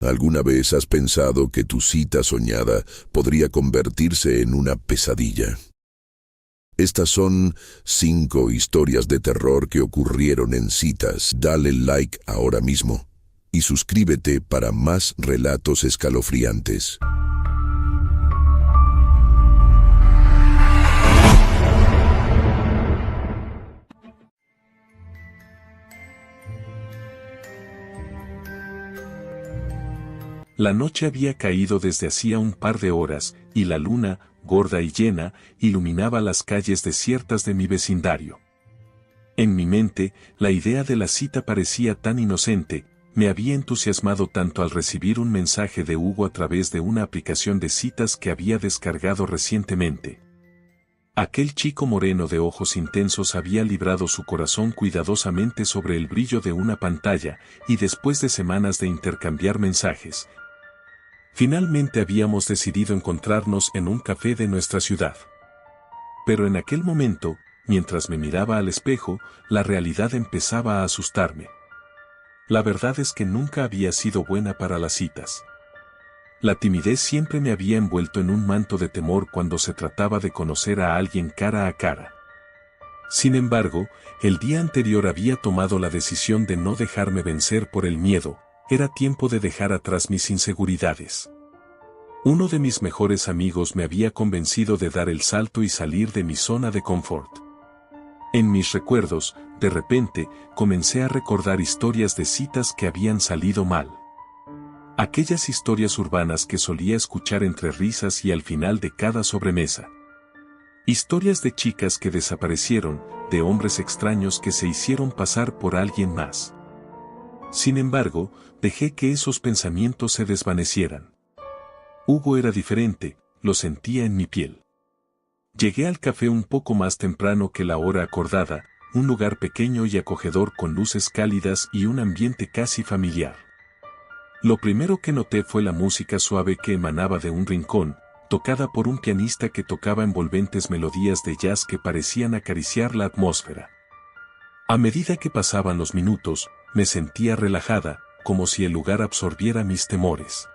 ¿Alguna vez has pensado que tu cita soñada podría convertirse en una pesadilla? Estas son 5 historias de terror que ocurrieron en citas. Dale like ahora mismo y suscríbete para más relatos escalofriantes. La noche había caído desde hacía un par de horas, y la luna, gorda y llena, iluminaba las calles desiertas de mi vecindario. En mi mente, la idea de la cita parecía tan inocente, me había entusiasmado tanto al recibir un mensaje de Hugo a través de una aplicación de citas que había descargado recientemente. Aquel chico moreno de ojos intensos había librado su corazón cuidadosamente sobre el brillo de una pantalla, y después de semanas de intercambiar mensajes, finalmente habíamos decidido encontrarnos en un café de nuestra ciudad. Pero en aquel momento, mientras me miraba al espejo, la realidad empezaba a asustarme. La verdad es que nunca había sido buena para las citas. La timidez siempre me había envuelto en un manto de temor cuando se trataba de conocer a alguien cara a cara. Sin embargo, el día anterior había tomado la decisión de no dejarme vencer por el miedo. Era tiempo de dejar atrás mis inseguridades. Uno de mis mejores amigos me había convencido de dar el salto y salir de mi zona de confort. En mis recuerdos, de repente, comencé a recordar historias de citas que habían salido mal. Aquellas historias urbanas que solía escuchar entre risas y al final de cada sobremesa. Historias de chicas que desaparecieron, de hombres extraños que se hicieron pasar por alguien más. Sin embargo, dejé que esos pensamientos se desvanecieran. Hugo era diferente, lo sentía en mi piel. Llegué al café un poco más temprano que la hora acordada, un lugar pequeño y acogedor con luces cálidas y un ambiente casi familiar. Lo primero que noté fue la música suave que emanaba de un rincón, tocada por un pianista que tocaba envolventes melodías de jazz que parecían acariciar la atmósfera. A medida que pasaban los minutos, me sentía relajada, como si el lugar absorbiera mis temores.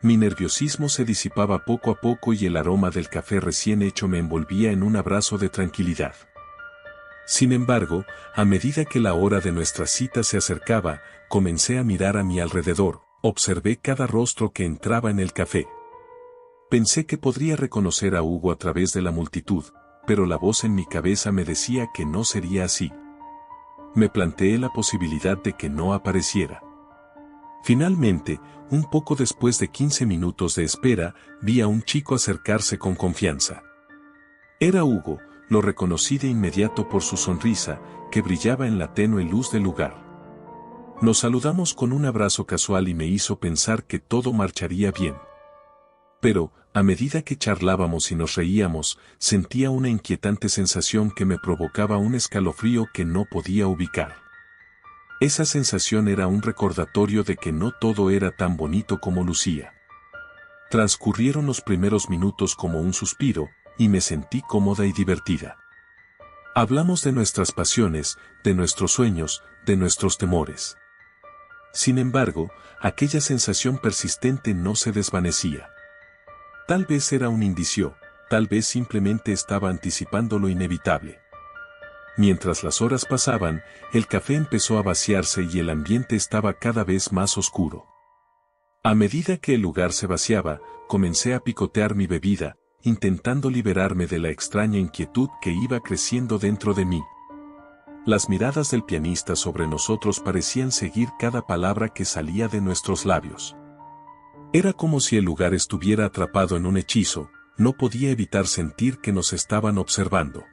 Mi nerviosismo se disipaba poco a poco y el aroma del café recién hecho me envolvía en un abrazo de tranquilidad. Sin embargo, a medida que la hora de nuestra cita se acercaba, comencé a mirar a mi alrededor, observé cada rostro que entraba en el café. Pensé que podría reconocer a Hugo a través de la multitud, pero la voz en mi cabeza me decía que no sería así. Me planteé la posibilidad de que no apareciera. Finalmente, un poco después de 15 minutos de espera, vi a un chico acercarse con confianza. Era Hugo, lo reconocí de inmediato por su sonrisa, que brillaba en la tenue luz del lugar. Nos saludamos con un abrazo casual y me hizo pensar que todo marcharía bien. Pero, a medida que charlábamos y nos reíamos, sentía una inquietante sensación que me provocaba un escalofrío que no podía ubicar. Esa sensación era un recordatorio de que no todo era tan bonito como lucía. Transcurrieron los primeros minutos como un suspiro, y me sentí cómoda y divertida. Hablamos de nuestras pasiones, de nuestros sueños, de nuestros temores. Sin embargo, aquella sensación persistente no se desvanecía. Tal vez era un indicio, tal vez simplemente estaba anticipando lo inevitable. Mientras las horas pasaban, el café empezó a vaciarse y el ambiente estaba cada vez más oscuro. A medida que el lugar se vaciaba, comencé a picotear mi bebida, intentando liberarme de la extraña inquietud que iba creciendo dentro de mí. Las miradas del pianista sobre nosotros parecían seguir cada palabra que salía de nuestros labios. Era como si el lugar estuviera atrapado en un hechizo, no podía evitar sentir que nos estaban observando.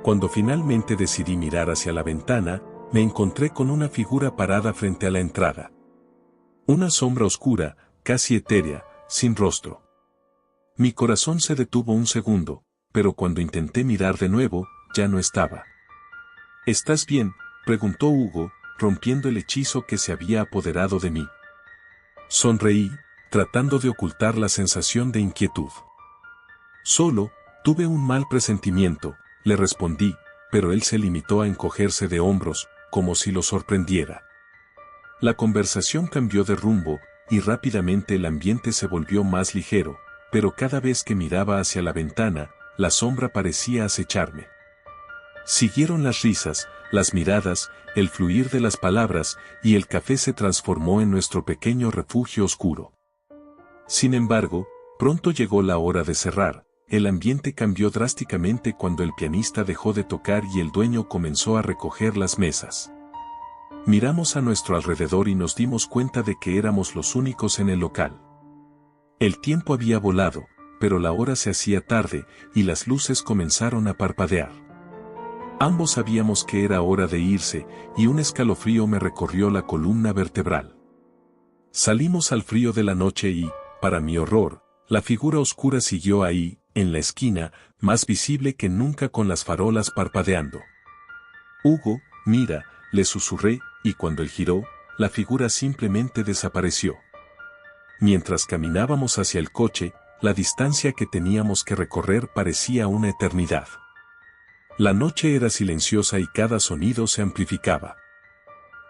Cuando finalmente decidí mirar hacia la ventana, me encontré con una figura parada frente a la entrada. Una sombra oscura, casi etérea, sin rostro. Mi corazón se detuvo un segundo, pero cuando intenté mirar de nuevo, ya no estaba. ¿Estás bien?, preguntó Hugo, rompiendo el hechizo que se había apoderado de mí. Sonreí, tratando de ocultar la sensación de inquietud. Solo, tuve un mal presentimiento, le respondí, pero él se limitó a encogerse de hombros, como si lo sorprendiera. La conversación cambió de rumbo, y rápidamente el ambiente se volvió más ligero, pero cada vez que miraba hacia la ventana, la sombra parecía acecharme. Siguieron las risas, las miradas, el fluir de las palabras, y el café se transformó en nuestro pequeño refugio oscuro. Sin embargo, pronto llegó la hora de cerrar. El ambiente cambió drásticamente cuando el pianista dejó de tocar y el dueño comenzó a recoger las mesas. Miramos a nuestro alrededor y nos dimos cuenta de que éramos los únicos en el local. El tiempo había volado, pero la hora se hacía tarde y las luces comenzaron a parpadear. Ambos sabíamos que era hora de irse y un escalofrío me recorrió la columna vertebral. Salimos al frío de la noche y, para mi horror, la figura oscura siguió ahí, en la esquina, más visible que nunca con las farolas parpadeando. Hugo, mira, le susurré, y cuando él giró, la figura simplemente desapareció. Mientras caminábamos hacia el coche, la distancia que teníamos que recorrer parecía una eternidad. La noche era silenciosa y cada sonido se amplificaba.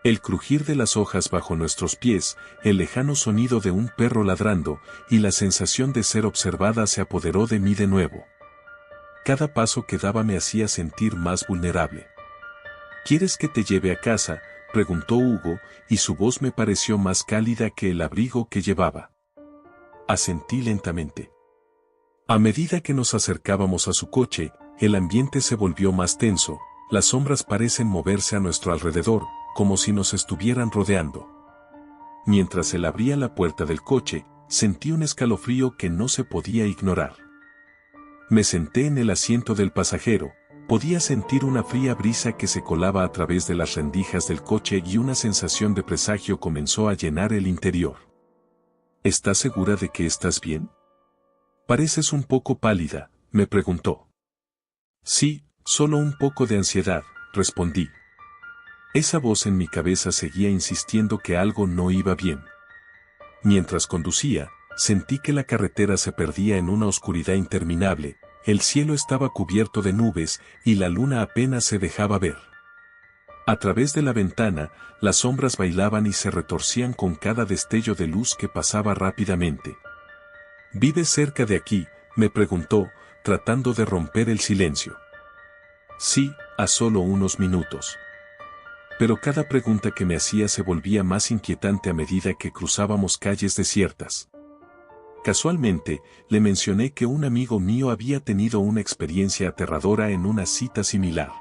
El crujir de las hojas bajo nuestros pies, el lejano sonido de un perro ladrando, y la sensación de ser observada se apoderó de mí de nuevo. Cada paso que daba me hacía sentir más vulnerable. ¿Quieres que te lleve a casa?, preguntó Hugo, y su voz me pareció más cálida que el abrigo que llevaba. Asentí lentamente. A medida que nos acercábamos a su coche, el ambiente se volvió más tenso, las sombras parecen moverse a nuestro alrededor, como si nos estuvieran rodeando. Mientras él abría la puerta del coche, sentí un escalofrío que no se podía ignorar. Me senté en el asiento del pasajero, podía sentir una fría brisa que se colaba a través de las rendijas del coche y una sensación de presagio comenzó a llenar el interior. ¿Estás segura de que estás bien? Pareces un poco pálida, me preguntó. Sí, solo un poco de ansiedad, respondí. Esa voz en mi cabeza seguía insistiendo que algo no iba bien. Mientras conducía, sentí que la carretera se perdía en una oscuridad interminable, el cielo estaba cubierto de nubes y la luna apenas se dejaba ver. A través de la ventana, las sombras bailaban y se retorcían con cada destello de luz que pasaba rápidamente. ¿Vives cerca de aquí?, me preguntó, tratando de romper el silencio. Sí, a solo unos minutos. Pero cada pregunta que me hacía se volvía más inquietante a medida que cruzábamos calles desiertas. Casualmente, le mencioné que un amigo mío había tenido una experiencia aterradora en una cita similar.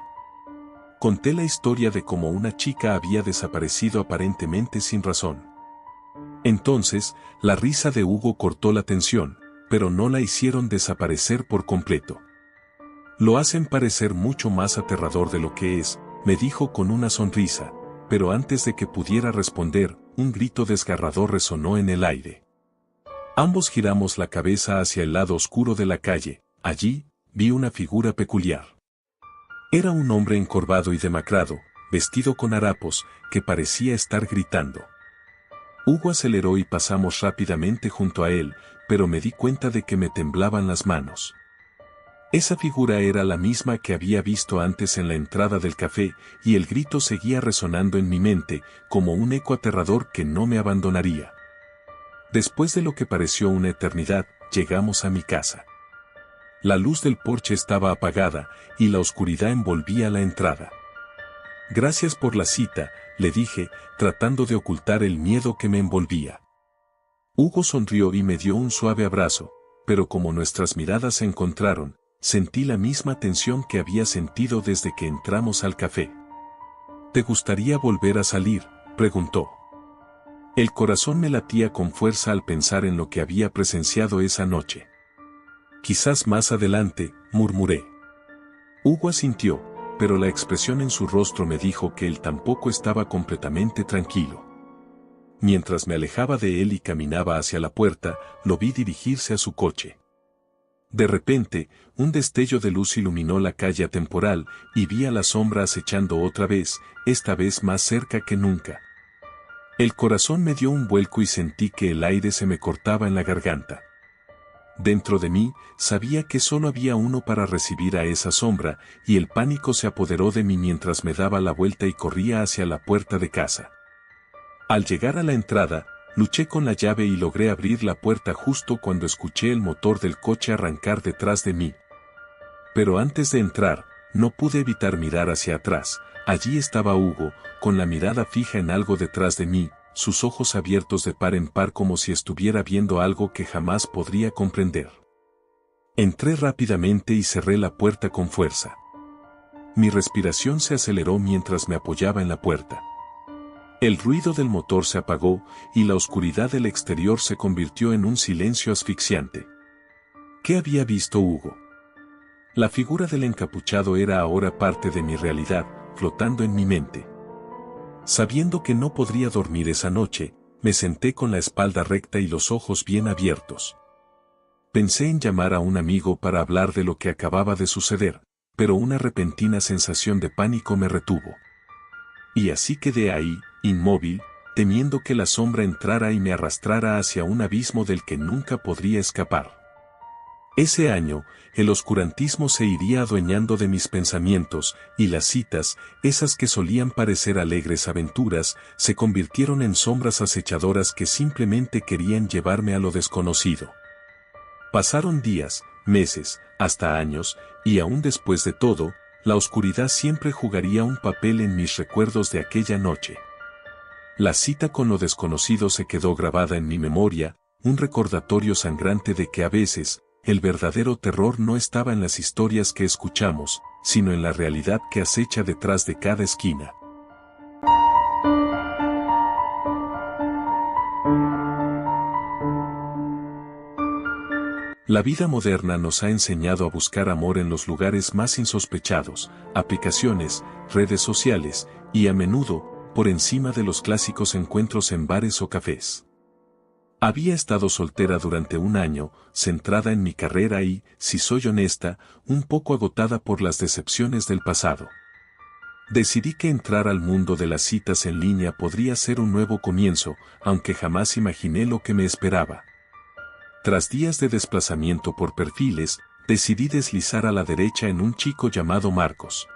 Conté la historia de cómo una chica había desaparecido aparentemente sin razón. Entonces, la risa de Hugo cortó la tensión, pero no la hicieron desaparecer por completo. Lo hacen parecer mucho más aterrador de lo que es, me dijo con una sonrisa, pero antes de que pudiera responder, un grito desgarrador resonó en el aire. Ambos giramos la cabeza hacia el lado oscuro de la calle. Allí, vi una figura peculiar. Era un hombre encorvado y demacrado, vestido con harapos, que parecía estar gritando. Hugo aceleró y pasamos rápidamente junto a él, pero me di cuenta de que me temblaban las manos. Esa figura era la misma que había visto antes en la entrada del café, y el grito seguía resonando en mi mente, como un eco aterrador que no me abandonaría. Después de lo que pareció una eternidad, llegamos a mi casa. La luz del porche estaba apagada, y la oscuridad envolvía la entrada. Gracias por la cita, le dije, tratando de ocultar el miedo que me envolvía. Hugo sonrió y me dio un suave abrazo, pero como nuestras miradas se encontraron, sentí la misma tensión que había sentido desde que entramos al café. ¿Te gustaría volver a salir?, preguntó. El corazón me latía con fuerza al pensar en lo que había presenciado esa noche. Quizás más adelante, murmuré. Hugo asintió, pero la expresión en su rostro me dijo que él tampoco estaba completamente tranquilo. Mientras me alejaba de él y caminaba hacia la puerta, lo vi dirigirse a su coche. De repente, un destello de luz iluminó la calle atemporal, y vi a la sombra acechando otra vez, esta vez más cerca que nunca. El corazón me dio un vuelco y sentí que el aire se me cortaba en la garganta. Dentro de mí, sabía que solo había uno para recibir a esa sombra, y el pánico se apoderó de mí mientras me daba la vuelta y corría hacia la puerta de casa. Al llegar a la entrada, luché con la llave y logré abrir la puerta justo cuando escuché el motor del coche arrancar detrás de mí. Pero antes de entrar, no pude evitar mirar hacia atrás. Allí estaba Hugo, con la mirada fija en algo detrás de mí, sus ojos abiertos de par en par como si estuviera viendo algo que jamás podría comprender. Entré rápidamente y cerré la puerta con fuerza. Mi respiración se aceleró mientras me apoyaba en la puerta. El ruido del motor se apagó y la oscuridad del exterior se convirtió en un silencio asfixiante. ¿Qué había visto Hugo? La figura del encapuchado era ahora parte de mi realidad, flotando en mi mente. Sabiendo que no podría dormir esa noche, me senté con la espalda recta y los ojos bien abiertos. Pensé en llamar a un amigo para hablar de lo que acababa de suceder, pero una repentina sensación de pánico me retuvo. Y así quedé ahí, inmóvil, temiendo que la sombra entrara y me arrastrara hacia un abismo del que nunca podría escapar. Ese año, el oscurantismo se iría adueñando de mis pensamientos, y las citas, esas que solían parecer alegres aventuras, se convirtieron en sombras acechadoras que simplemente querían llevarme a lo desconocido. Pasaron días, meses, hasta años, y aún después de todo, la oscuridad siempre jugaría un papel en mis recuerdos de aquella noche. La cita con lo desconocido se quedó grabada en mi memoria, un recordatorio sangrante de que a veces, el verdadero terror no estaba en las historias que escuchamos, sino en la realidad que acecha detrás de cada esquina. La vida moderna nos ha enseñado a buscar amor en los lugares más insospechados, aplicaciones, redes sociales, y a menudo, por encima de los clásicos encuentros en bares o cafés. Había estado soltera durante un año, centrada en mi carrera y, si soy honesta, un poco agotada por las decepciones del pasado. Decidí que entrar al mundo de las citas en línea podría ser un nuevo comienzo, aunque jamás imaginé lo que me esperaba. Tras días de desplazamiento por perfiles, decidí deslizar a la derecha en un chico llamado Marcos.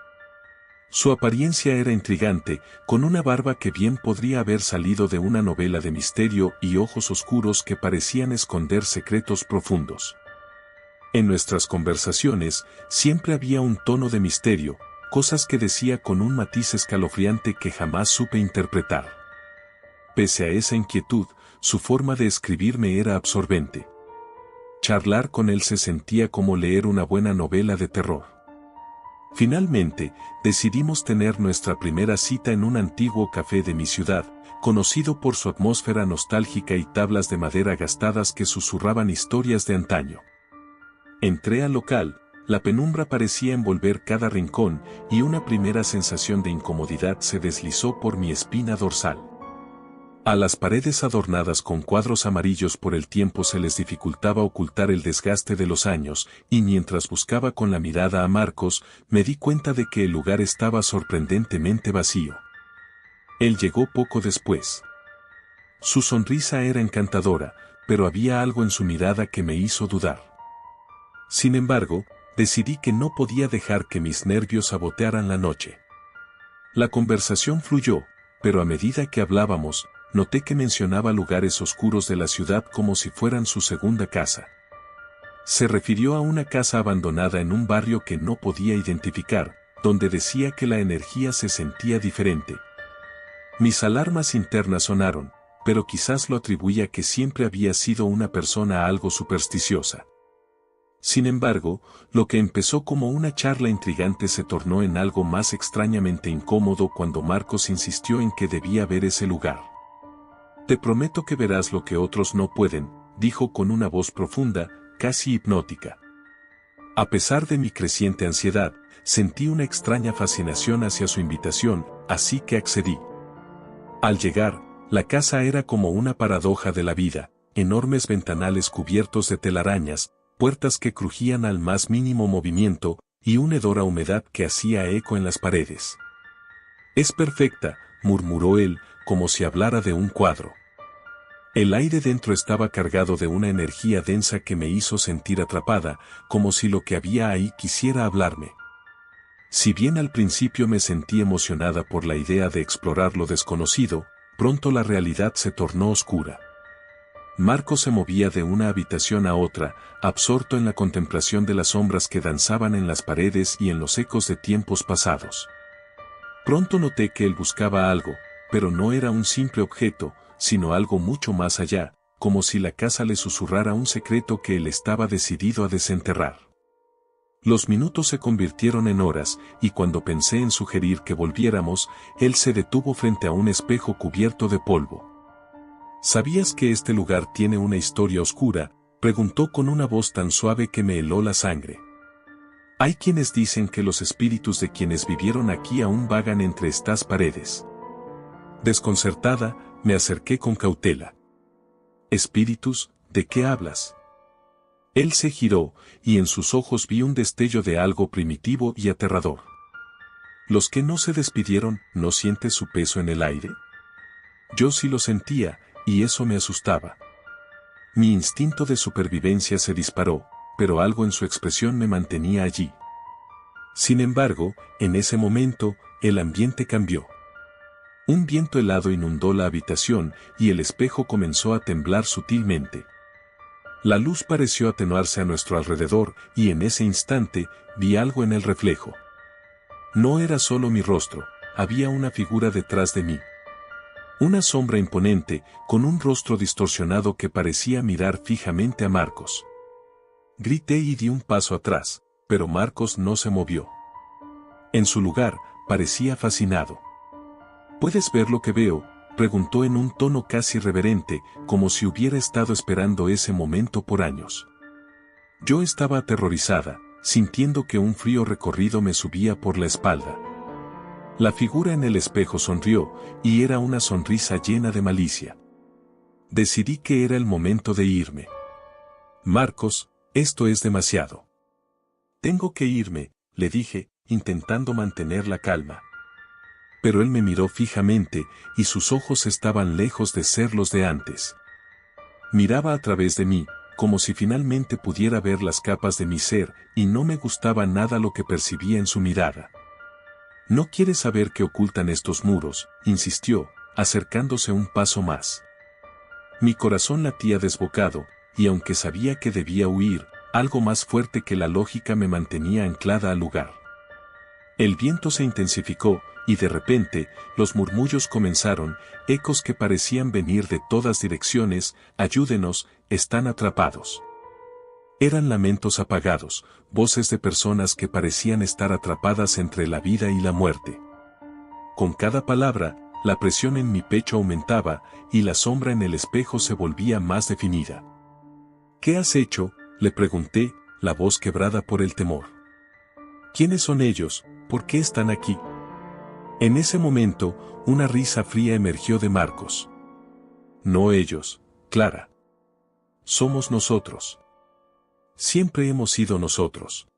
Su apariencia era intrigante, con una barba que bien podría haber salido de una novela de misterio y ojos oscuros que parecían esconder secretos profundos. En nuestras conversaciones, siempre había un tono de misterio, cosas que decía con un matiz escalofriante que jamás supe interpretar. Pese a esa inquietud, su forma de escribirme era absorbente. Charlar con él se sentía como leer una buena novela de terror. Finalmente, decidimos tener nuestra primera cita en un antiguo café de mi ciudad, conocido por su atmósfera nostálgica y tablas de madera gastadas que susurraban historias de antaño. Entré al local, la penumbra parecía envolver cada rincón y una primera sensación de incomodidad se deslizó por mi espina dorsal. A las paredes adornadas con cuadros amarillos por el tiempo se les dificultaba ocultar el desgaste de los años, y mientras buscaba con la mirada a Marcos, me di cuenta de que el lugar estaba sorprendentemente vacío. Él llegó poco después. Su sonrisa era encantadora, pero había algo en su mirada que me hizo dudar. Sin embargo, decidí que no podía dejar que mis nervios sabotearan la noche. La conversación fluyó, pero a medida que hablábamos, noté que mencionaba lugares oscuros de la ciudad como si fueran su segunda casa. Se refirió a una casa abandonada en un barrio que no podía identificar, donde decía que la energía se sentía diferente. Mis alarmas internas sonaron, pero quizás lo atribuía a que siempre había sido una persona algo supersticiosa. Sin embargo, lo que empezó como una charla intrigante se tornó en algo más extrañamente incómodo cuando Marcos insistió en que debía ver ese lugar. Te prometo que verás lo que otros no pueden, dijo con una voz profunda, casi hipnótica. A pesar de mi creciente ansiedad, sentí una extraña fascinación hacia su invitación, así que accedí. Al llegar, la casa era como una paradoja de la vida, enormes ventanales cubiertos de telarañas, puertas que crujían al más mínimo movimiento, y un hedor a humedad que hacía eco en las paredes. Es perfecta, murmuró él, como si hablara de un cuadro. El aire dentro estaba cargado de una energía densa que me hizo sentir atrapada, como si lo que había ahí quisiera hablarme. Si bien al principio me sentí emocionada por la idea de explorar lo desconocido, pronto la realidad se tornó oscura. Marcos se movía de una habitación a otra, absorto en la contemplación de las sombras que danzaban en las paredes y en los ecos de tiempos pasados. Pronto noté que él buscaba algo, pero no era un simple objeto, sino algo mucho más allá, como si la casa le susurrara un secreto que él estaba decidido a desenterrar. Los minutos se convirtieron en horas, y cuando pensé en sugerir que volviéramos, él se detuvo frente a un espejo cubierto de polvo. ¿Sabías que este lugar tiene una historia oscura?, preguntó con una voz tan suave que me heló la sangre. Hay quienes dicen que los espíritus de quienes vivieron aquí aún vagan entre estas paredes. Desconcertada, me acerqué con cautela. ¿Espíritus? ¿De qué hablas? Él se giró, y en sus ojos vi un destello de algo primitivo y aterrador. ¿Los que no se despidieron, no sientes su peso en el aire? Yo sí lo sentía, y eso me asustaba. Mi instinto de supervivencia se disparó, pero algo en su expresión me mantenía allí. Sin embargo, en ese momento, el ambiente cambió. Un viento helado inundó la habitación y el espejo comenzó a temblar sutilmente. La luz pareció atenuarse a nuestro alrededor y en ese instante vi algo en el reflejo. No era solo mi rostro, había una figura detrás de mí. Una sombra imponente, con un rostro distorsionado que parecía mirar fijamente a Marcos. Grité y di un paso atrás, pero Marcos no se movió. En su lugar, parecía fascinado. ¿Puedes ver lo que veo?, preguntó en un tono casi reverente, como si hubiera estado esperando ese momento por años. Yo estaba aterrorizada, sintiendo que un frío recorrido me subía por la espalda. La figura en el espejo sonrió, y era una sonrisa llena de malicia. Decidí que era el momento de irme. Marcos, esto es demasiado. Tengo que irme, le dije, intentando mantener la calma. Pero él me miró fijamente, y sus ojos estaban lejos de ser los de antes. Miraba a través de mí, como si finalmente pudiera ver las capas de mi ser, y no me gustaba nada lo que percibía en su mirada. ¿No quieres saber qué ocultan estos muros?, insistió, acercándose un paso más. Mi corazón latía desbocado, y aunque sabía que debía huir, algo más fuerte que la lógica me mantenía anclada al lugar. El viento se intensificó, y de repente, los murmullos comenzaron, ecos que parecían venir de todas direcciones. Ayúdenos, están atrapados. Eran lamentos apagados, voces de personas que parecían estar atrapadas entre la vida y la muerte. Con cada palabra, la presión en mi pecho aumentaba, y la sombra en el espejo se volvía más definida. ¿Qué has hecho?, le pregunté, la voz quebrada por el temor. ¿Quiénes son ellos? ¿Por qué están aquí? En ese momento, una risa fría emergió de Marcos. No ellos, Clara. Somos nosotros. Siempre hemos sido nosotros.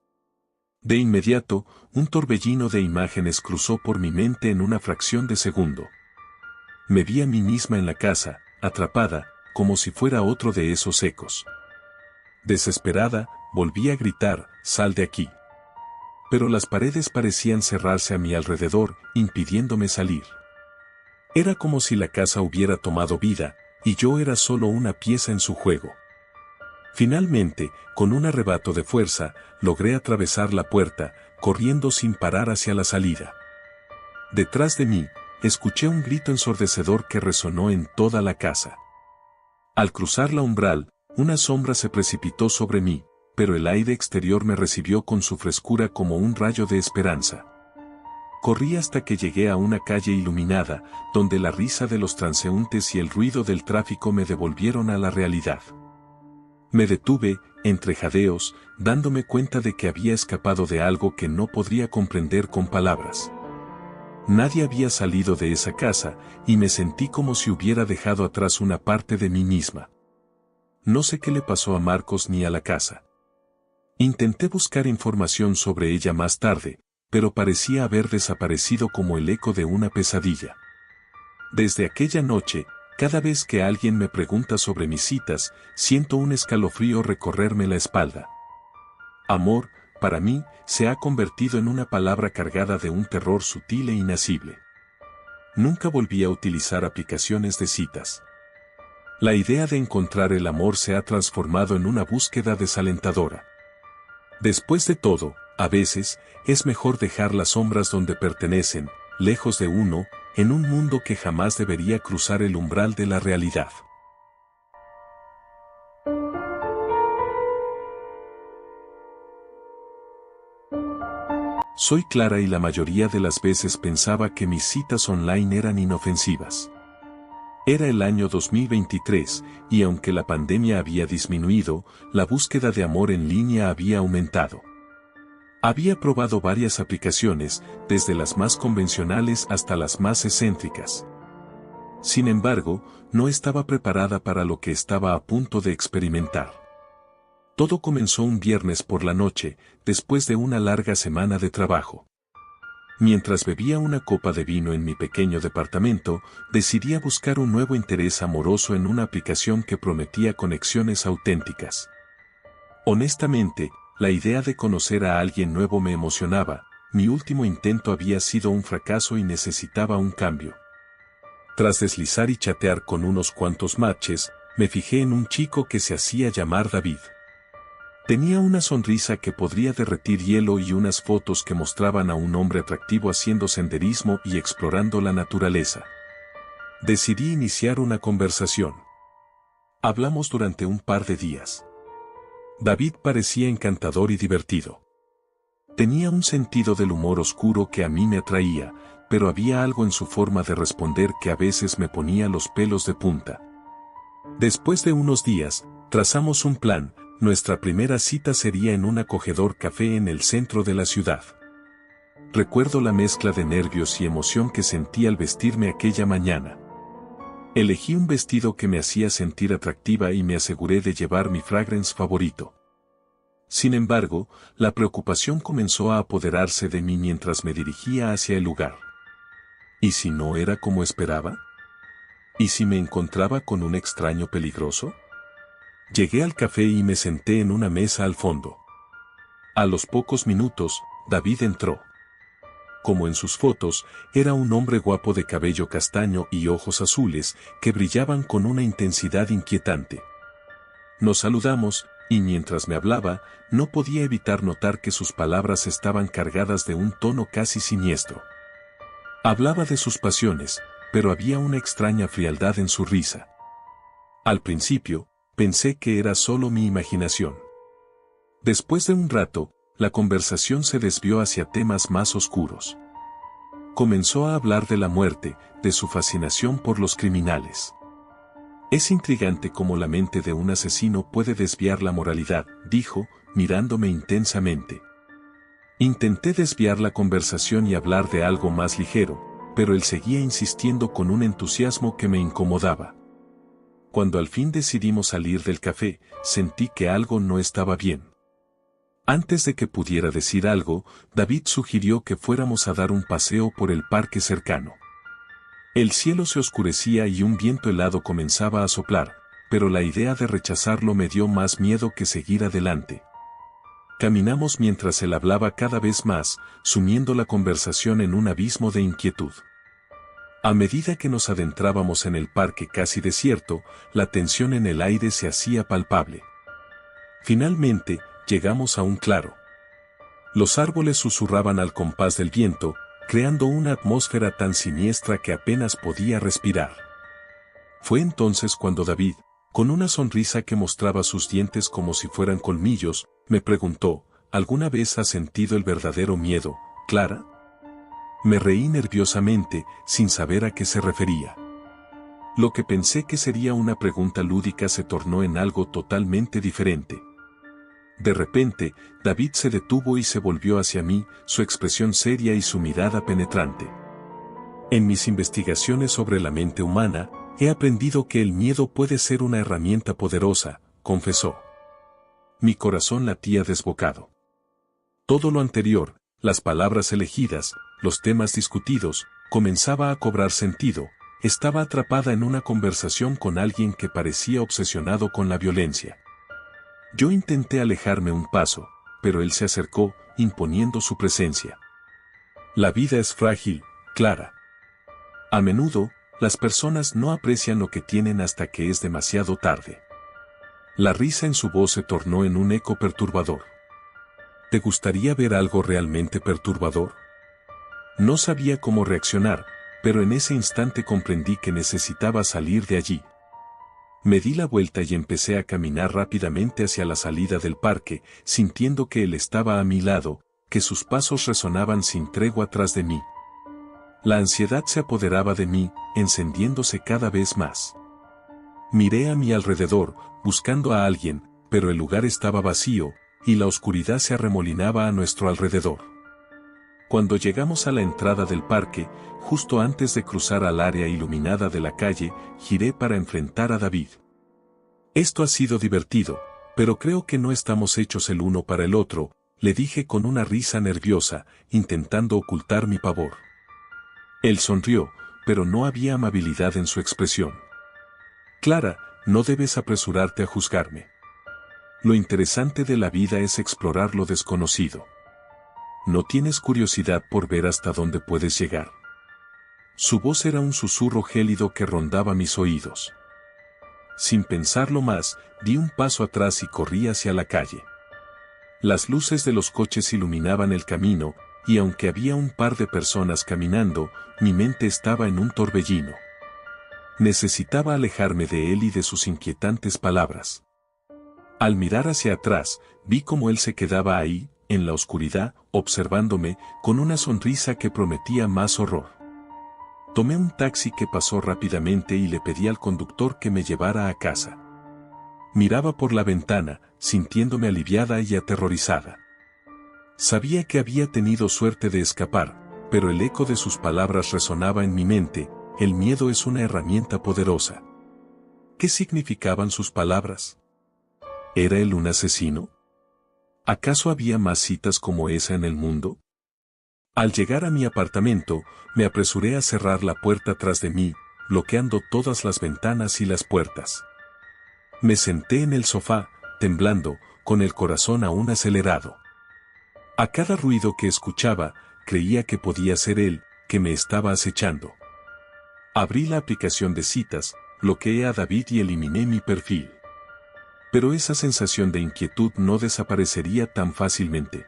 De inmediato, un torbellino de imágenes cruzó por mi mente en una fracción de segundo. Me vi a mí misma en la casa, atrapada, como si fuera otro de esos ecos. Desesperada, volví a gritar, «¡Sal de aquí!». Pero las paredes parecían cerrarse a mi alrededor, impidiéndome salir. Era como si la casa hubiera tomado vida, y yo era solo una pieza en su juego. Finalmente, con un arrebato de fuerza, logré atravesar la puerta, corriendo sin parar hacia la salida. Detrás de mí, escuché un grito ensordecedor que resonó en toda la casa. Al cruzar la umbral, una sombra se precipitó sobre mí, pero el aire exterior me recibió con su frescura como un rayo de esperanza. Corrí hasta que llegué a una calle iluminada, donde la risa de los transeúntes y el ruido del tráfico me devolvieron a la realidad. Me detuve, entre jadeos, dándome cuenta de que había escapado de algo que no podría comprender con palabras. Nadie había salido de esa casa, y me sentí como si hubiera dejado atrás una parte de mí misma. No sé qué le pasó a Marcos ni a la casa. Intenté buscar información sobre ella más tarde, pero parecía haber desaparecido como el eco de una pesadilla. Desde aquella noche, cada vez que alguien me pregunta sobre mis citas, siento un escalofrío recorrerme la espalda. Amor, para mí, se ha convertido en una palabra cargada de un terror sutil e inacible. Nunca volví a utilizar aplicaciones de citas. La idea de encontrar el amor se ha transformado en una búsqueda desalentadora. Después de todo, a veces, es mejor dejar las sombras donde pertenecen, lejos de uno, en un mundo que jamás debería cruzar el umbral de la realidad. Soy Clara y la mayoría de las veces pensaba que mis citas online eran inofensivas. Era el año 2023, y aunque la pandemia había disminuido, la búsqueda de amor en línea había aumentado. Había probado varias aplicaciones, desde las más convencionales hasta las más excéntricas. Sin embargo, no estaba preparada para lo que estaba a punto de experimentar. Todo comenzó un viernes por la noche, después de una larga semana de trabajo. Mientras bebía una copa de vino en mi pequeño departamento, decidí buscar un nuevo interés amoroso en una aplicación que prometía conexiones auténticas. Honestamente, la idea de conocer a alguien nuevo me emocionaba. Mi último intento había sido un fracaso y necesitaba un cambio. Tras deslizar y chatear con unos cuantos matches, me fijé en un chico que se hacía llamar David. Tenía una sonrisa que podría derretir hielo y unas fotos que mostraban a un hombre atractivo haciendo senderismo y explorando la naturaleza. Decidí iniciar una conversación. Hablamos durante un par de días. David parecía encantador y divertido. Tenía un sentido del humor oscuro que a mí me atraía, pero había algo en su forma de responder que a veces me ponía los pelos de punta. Después de unos días, trazamos un plan. Nuestra primera cita sería en un acogedor café en el centro de la ciudad. Recuerdo la mezcla de nervios y emoción que sentí al vestirme aquella mañana. Elegí un vestido que me hacía sentir atractiva y me aseguré de llevar mi fragrance favorito. Sin embargo, la preocupación comenzó a apoderarse de mí mientras me dirigía hacia el lugar. ¿Y si no era como esperaba? ¿Y si me encontraba con un extraño peligroso? Llegué al café y me senté en una mesa al fondo. A los pocos minutos, David entró. Como en sus fotos, era un hombre guapo de cabello castaño y ojos azules que brillaban con una intensidad inquietante. Nos saludamos, y mientras me hablaba, no podía evitar notar que sus palabras estaban cargadas de un tono casi siniestro. Hablaba de sus pasiones, pero había una extraña frialdad en su risa. Al principio, pensé que era solo mi imaginación. Después de un rato, la conversación se desvió hacia temas más oscuros. Comenzó a hablar de la muerte, de su fascinación por los criminales. Es intrigante cómo la mente de un asesino puede desviar la moralidad, dijo, mirándome intensamente. Intenté desviar la conversación y hablar de algo más ligero, pero él seguía insistiendo con un entusiasmo que me incomodaba. Cuando al fin decidimos salir del café, sentí que algo no estaba bien. Antes de que pudiera decir algo, David sugirió que fuéramos a dar un paseo por el parque cercano. El cielo se oscurecía y un viento helado comenzaba a soplar, pero la idea de rechazarlo me dio más miedo que seguir adelante. Caminamos mientras él hablaba cada vez más, sumiendo la conversación en un abismo de inquietud. A medida que nos adentrábamos en el parque casi desierto, la tensión en el aire se hacía palpable. Finalmente, llegamos a un claro. Los árboles susurraban al compás del viento, creando una atmósfera tan siniestra que apenas podía respirar. Fue entonces cuando David, con una sonrisa que mostraba sus dientes como si fueran colmillos, me preguntó, ¿alguna vez has sentido el verdadero miedo, Clara? Me reí nerviosamente, sin saber a qué se refería. Lo que pensé que sería una pregunta lúdica se tornó en algo totalmente diferente. De repente, David se detuvo y se volvió hacia mí, su expresión seria y su mirada penetrante. En mis investigaciones sobre la mente humana, he aprendido que el miedo puede ser una herramienta poderosa, confesó. Mi corazón latía desbocado. Todo lo anterior, las palabras elegidas, los temas discutidos, comenzaba a cobrar sentido. Estaba atrapada en una conversación con alguien que parecía obsesionado con la violencia. Yo intenté alejarme un paso, pero él se acercó, imponiendo su presencia. La vida es frágil, Clara. A menudo, las personas no aprecian lo que tienen hasta que es demasiado tarde. La risa en su voz se tornó en un eco perturbador. ¿Te gustaría ver algo realmente perturbador? No sabía cómo reaccionar, pero en ese instante comprendí que necesitaba salir de allí. Me di la vuelta y empecé a caminar rápidamente hacia la salida del parque, sintiendo que él estaba a mi lado, que sus pasos resonaban sin tregua tras de mí. La ansiedad se apoderaba de mí, encendiéndose cada vez más. Miré a mi alrededor, buscando a alguien, pero el lugar estaba vacío, y la oscuridad se arremolinaba a nuestro alrededor. Cuando llegamos a la entrada del parque, justo antes de cruzar al área iluminada de la calle, giré para enfrentar a David. Esto ha sido divertido, pero creo que no estamos hechos el uno para el otro, le dije con una risa nerviosa, intentando ocultar mi pavor. Él sonrió, pero no había amabilidad en su expresión. Clara, no debes apresurarte a juzgarme. Lo interesante de la vida es explorar lo desconocido. ¿No tienes curiosidad por ver hasta dónde puedes llegar? Su voz era un susurro gélido que rondaba mis oídos. Sin pensarlo más, di un paso atrás y corrí hacia la calle. Las luces de los coches iluminaban el camino, y aunque había un par de personas caminando, mi mente estaba en un torbellino. Necesitaba alejarme de él y de sus inquietantes palabras. Al mirar hacia atrás, vi cómo él se quedaba ahí, en la oscuridad, observándome, con una sonrisa que prometía más horror. Tomé un taxi que pasó rápidamente y le pedí al conductor que me llevara a casa. Miraba por la ventana, sintiéndome aliviada y aterrorizada. Sabía que había tenido suerte de escapar, pero el eco de sus palabras resonaba en mi mente: el miedo es una herramienta poderosa. ¿Qué significaban sus palabras? ¿Era él un asesino? ¿Acaso había más citas como esa en el mundo? Al llegar a mi apartamento, me apresuré a cerrar la puerta tras de mí, bloqueando todas las ventanas y las puertas. Me senté en el sofá, temblando, con el corazón aún acelerado. A cada ruido que escuchaba, creía que podía ser él, que me estaba acechando. Abrí la aplicación de citas, bloqueé a David y eliminé mi perfil. Pero esa sensación de inquietud no desaparecería tan fácilmente.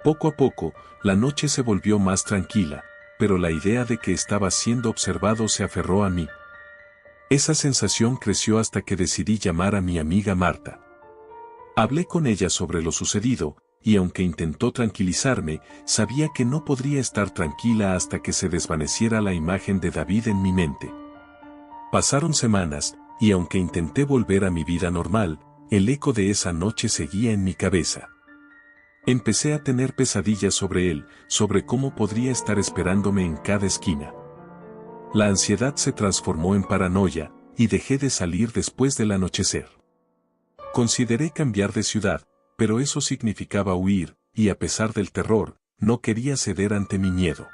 Poco a poco, la noche se volvió más tranquila, pero la idea de que estaba siendo observado se aferró a mí. Esa sensación creció hasta que decidí llamar a mi amiga Marta. Hablé con ella sobre lo sucedido, y aunque intentó tranquilizarme, sabía que no podría estar tranquila hasta que se desvaneciera la imagen de David en mi mente. Pasaron semanas, y aunque intenté volver a mi vida normal, el eco de esa noche seguía en mi cabeza. Empecé a tener pesadillas sobre él, sobre cómo podría estar esperándome en cada esquina. La ansiedad se transformó en paranoia, y dejé de salir después del anochecer. Consideré cambiar de ciudad, pero eso significaba huir, y a pesar del terror, no quería ceder ante mi miedo.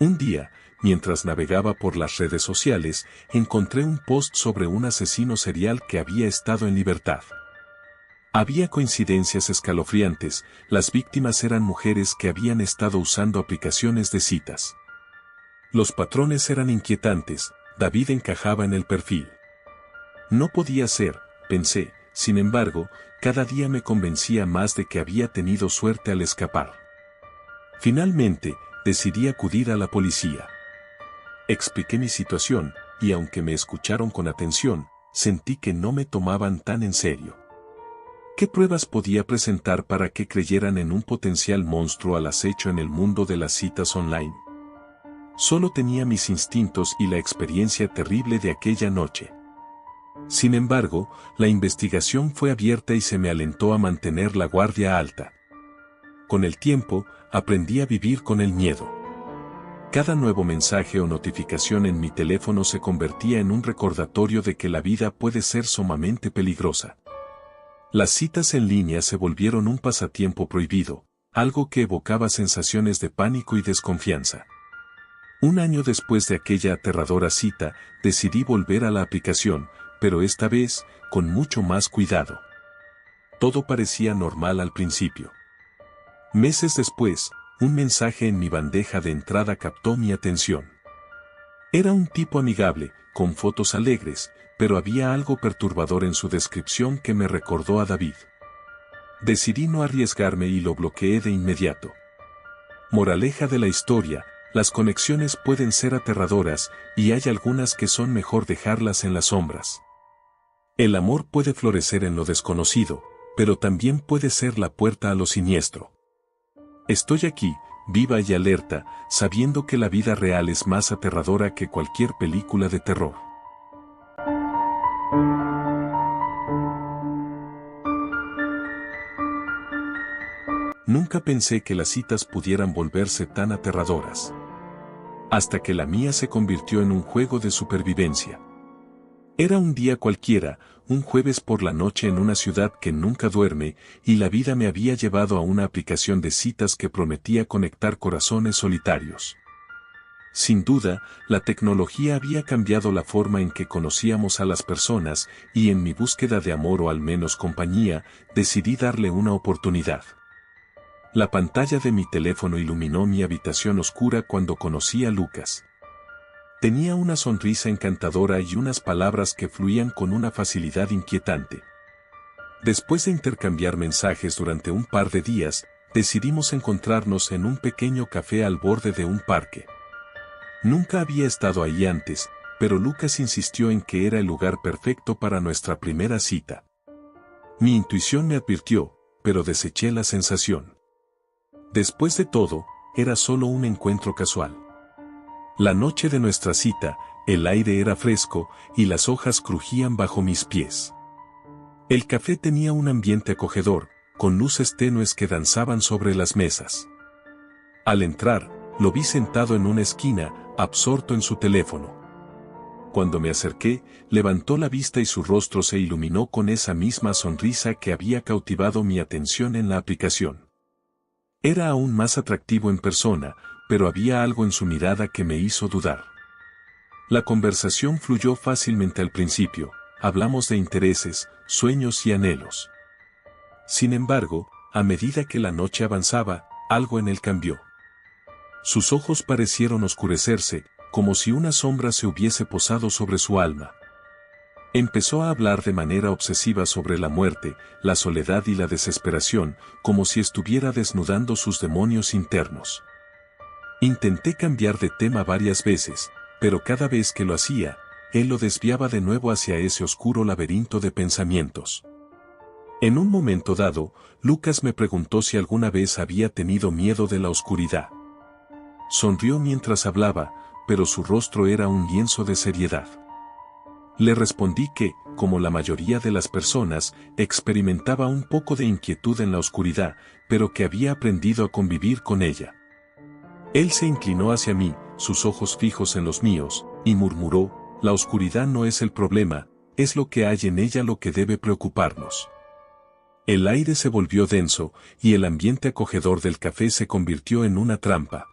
Un día, mientras navegaba por las redes sociales, encontré un post sobre un asesino serial que había estado en libertad. Había coincidencias escalofriantes: las víctimas eran mujeres que habían estado usando aplicaciones de citas. Los patrones eran inquietantes, David encajaba en el perfil. No podía ser, pensé, sin embargo, cada día me convencía más de que había tenido suerte al escapar. Finalmente, decidí acudir a la policía. Expliqué mi situación, y aunque me escucharon con atención, sentí que no me tomaban tan en serio. ¿Qué pruebas podía presentar para que creyeran en un potencial monstruo al acecho en el mundo de las citas online? Solo tenía mis instintos y la experiencia terrible de aquella noche. Sin embargo, la investigación fue abierta y se me alentó a mantener la guardia alta. Con el tiempo, aprendí a vivir con el miedo. Cada nuevo mensaje o notificación en mi teléfono se convertía en un recordatorio de que la vida puede ser sumamente peligrosa. Las citas en línea se volvieron un pasatiempo prohibido, algo que evocaba sensaciones de pánico y desconfianza. Un año después de aquella aterradora cita, decidí volver a la aplicación, pero esta vez, con mucho más cuidado. Todo parecía normal al principio. Meses después, un mensaje en mi bandeja de entrada captó mi atención. Era un tipo amigable, con fotos alegres, pero había algo perturbador en su descripción que me recordó a David. Decidí no arriesgarme y lo bloqueé de inmediato. Moraleja de la historia: las conexiones pueden ser aterradoras, y hay algunas que son mejor dejarlas en las sombras. El amor puede florecer en lo desconocido, pero también puede ser la puerta a lo siniestro. Estoy aquí, viva y alerta, sabiendo que la vida real es más aterradora que cualquier película de terror. Nunca pensé que las citas pudieran volverse tan aterradoras. Hasta que la mía se convirtió en un juego de supervivencia. Era un día cualquiera, un jueves por la noche en una ciudad que nunca duerme, y la vida me había llevado a una aplicación de citas que prometía conectar corazones solitarios. Sin duda, la tecnología había cambiado la forma en que conocíamos a las personas, y en mi búsqueda de amor o al menos compañía, decidí darle una oportunidad. La pantalla de mi teléfono iluminó mi habitación oscura cuando conocí a Lucas. Tenía una sonrisa encantadora y unas palabras que fluían con una facilidad inquietante. Después de intercambiar mensajes durante un par de días, decidimos encontrarnos en un pequeño café al borde de un parque. Nunca había estado ahí antes, pero Lucas insistió en que era el lugar perfecto para nuestra primera cita. Mi intuición me advirtió, pero deseché la sensación. Después de todo, era solo un encuentro casual. La noche de nuestra cita, el aire era fresco y las hojas crujían bajo mis pies. El café tenía un ambiente acogedor, con luces tenues que danzaban sobre las mesas. Al entrar, lo vi sentado en una esquina, absorto en su teléfono. Cuando me acerqué, levantó la vista y su rostro se iluminó con esa misma sonrisa que había cautivado mi atención en la aplicación. Era aún más atractivo en persona, pero había algo en su mirada que me hizo dudar. La conversación fluyó fácilmente al principio, hablamos de intereses, sueños y anhelos. Sin embargo, a medida que la noche avanzaba, algo en él cambió. Sus ojos parecieron oscurecerse, como si una sombra se hubiese posado sobre su alma. Empezó a hablar de manera obsesiva sobre la muerte, la soledad y la desesperación, como si estuviera desnudando sus demonios internos. Intenté cambiar de tema varias veces, pero cada vez que lo hacía, él lo desviaba de nuevo hacia ese oscuro laberinto de pensamientos. En un momento dado, Lucas me preguntó si alguna vez había tenido miedo de la oscuridad. Sonrió mientras hablaba, pero su rostro era un lienzo de seriedad. Le respondí que, como la mayoría de las personas, experimentaba un poco de inquietud en la oscuridad, pero que había aprendido a convivir con ella. Él se inclinó hacia mí, sus ojos fijos en los míos, y murmuró: la oscuridad no es el problema, es lo que hay en ella lo que debe preocuparnos. El aire se volvió denso, y el ambiente acogedor del café se convirtió en una trampa.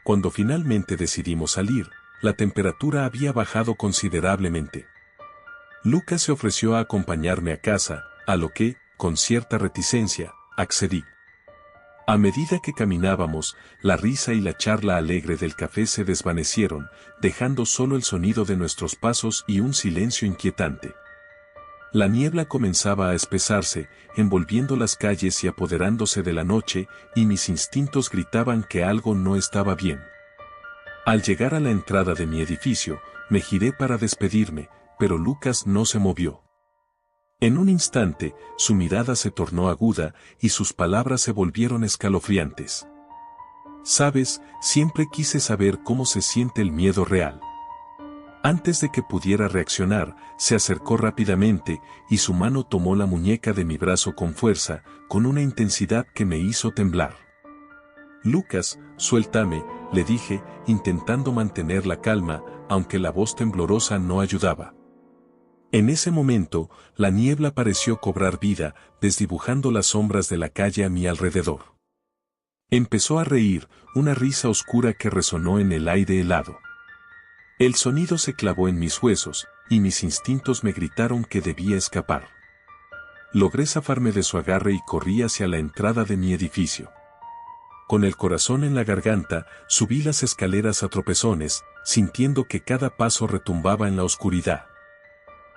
Cuando finalmente decidimos salir, la temperatura había bajado considerablemente. Lucas se ofreció a acompañarme a casa, a lo que, con cierta reticencia, accedí. A medida que caminábamos, la risa y la charla alegre del café se desvanecieron, dejando solo el sonido de nuestros pasos y un silencio inquietante. La niebla comenzaba a espesarse, envolviendo las calles y apoderándose de la noche, y mis instintos gritaban que algo no estaba bien. Al llegar a la entrada de mi edificio, me giré para despedirme, pero Lucas no se movió. En un instante, su mirada se tornó aguda y sus palabras se volvieron escalofriantes. Sabes, siempre quise saber cómo se siente el miedo real. Antes de que pudiera reaccionar, se acercó rápidamente y su mano tomó la muñeca de mi brazo con fuerza, con una intensidad que me hizo temblar. Lucas, suéltame, le dije, intentando mantener la calma, aunque la voz temblorosa no ayudaba. En ese momento, la niebla pareció cobrar vida, desdibujando las sombras de la calle a mi alrededor. Empezó a reír, una risa oscura que resonó en el aire helado. El sonido se clavó en mis huesos, y mis instintos me gritaron que debía escapar. Logré zafarme de su agarre y corrí hacia la entrada de mi edificio. Con el corazón en la garganta, subí las escaleras a tropezones, sintiendo que cada paso retumbaba en la oscuridad.